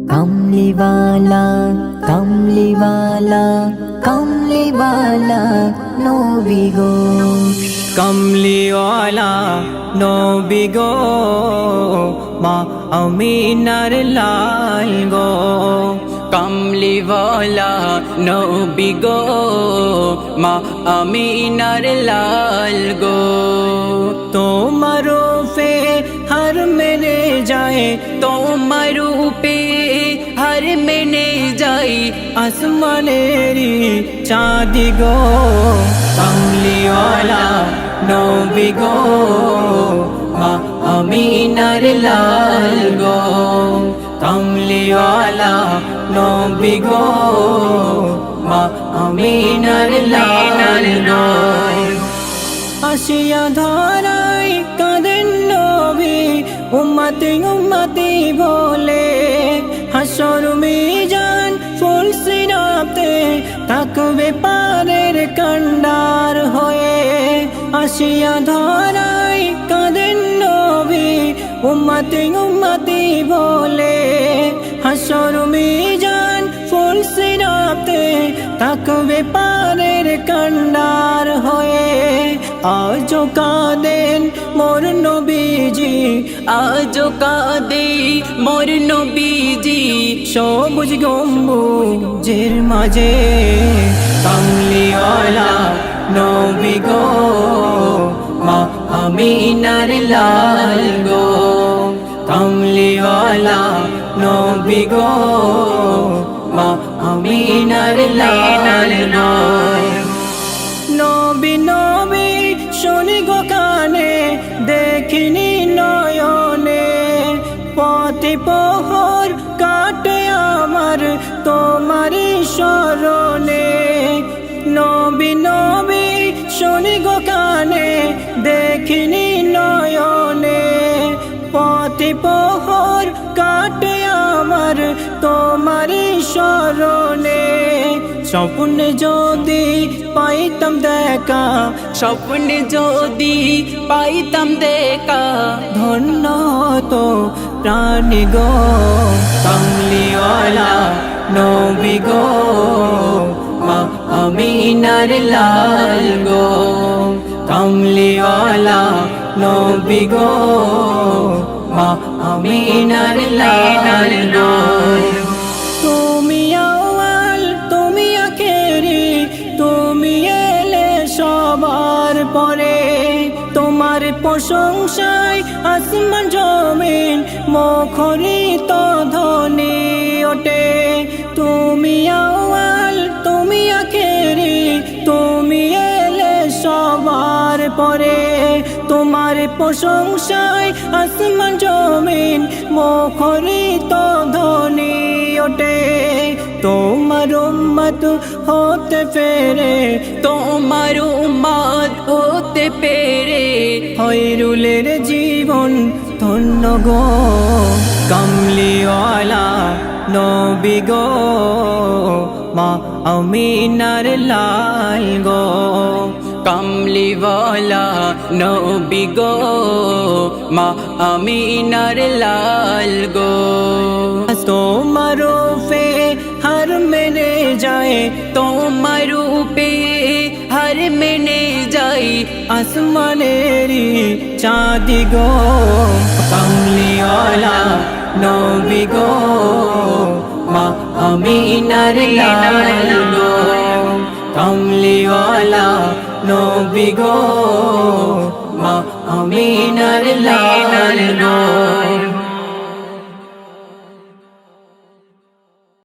কামলিওয়ালা কামলিওয়ালা কামলিওয়ালা নবী গো, কমলিওয়ালা নবী গো, মা আমিনার লাল গো। কমলিওয়ালা নবী গো, মা আমিনার লাল গো। তোমার রূপে হর মেনে যায়, তোমার রূপে হর মেনে যায় আসমানেরি চাঁদ গো। কমলিওয়ালা নবী গো, মা আমিনার লাল গো। কমলিওয়ালা নবী গো, মা আমিনার লাল গো। আসিয়া ধরাই কাঁদেন নবী, উম্মতি উম্মতি বলে। হাসর মিজান ফুল সিরাতে থাকবে পারের কান্ডার হয়ে। আসিয়া ধরাই কাঁদেন নবী, উম্মতি উম্মতি বলে। হাসর মিজান ফুল সিরাতে থাকবে পারের কান্ডার হয়ে। আজো কাঁদেন মোর নবীজি, আজো কাঁদে মোর নবীজি সবুজ গম্বুজের মাঝে। কমলিওয়ালা নবী গো, মা আমিনার লাল গো। কমলিওয়ালা নবী গো, মা আমিনার লাল গো। নবী নবী শুনি গো কানে, দেখিনি নয়নে। পথে প্রহর কাটে আমার তোমারি শরণে। নবী নবী শুনি গো কানে, দেখিনি নয়নে। পথে প্রহর কাটে আমার তোমারি শরণে। স্বপ্নে যদি পাইতাম দেখা, স্বপ্নে যদি পাইতাম দেখা, ধন্য তো প্রাণী গো। কমলিওয়ালা নবী গো, মা আমিনার লাল গো। কমলিওয়ালা নবী গো, মা আমিনার লাল গো। তুমি আউয়াল তুমি আখেরি, তুমি এলে সবার পরে। তোমার প্রশংসায় আসমান জমিন মুখরিত ধ্বনি ওঠে। তুমি আউয়াল তুমি আখেরি, তুমি এলে সবার পরে। তোমার প্রশংসায় আসমান জমিন মুখরিত ধ্বনি ওঠে। তোমার উম্মত হতে পেরে, তোমার উম্মত হতে পেরে খয়রুলের জীবন ধন্য গো। কমলিওয়ালা নবী গো, মা আমিনার লাল গো। কমলিওয়ালা নবী গো, মা আমিনার লাল গো। তোমার রূপে হর মেনে যায়, তোমার রূপে হর মেনে যায় আসমানেরি চাঁদ গো। কমলিওয়ালা নবী গো, মা আমিনার লাল গো। কমলিওয়ালা নবী গো, মা আমিনার লাল গো।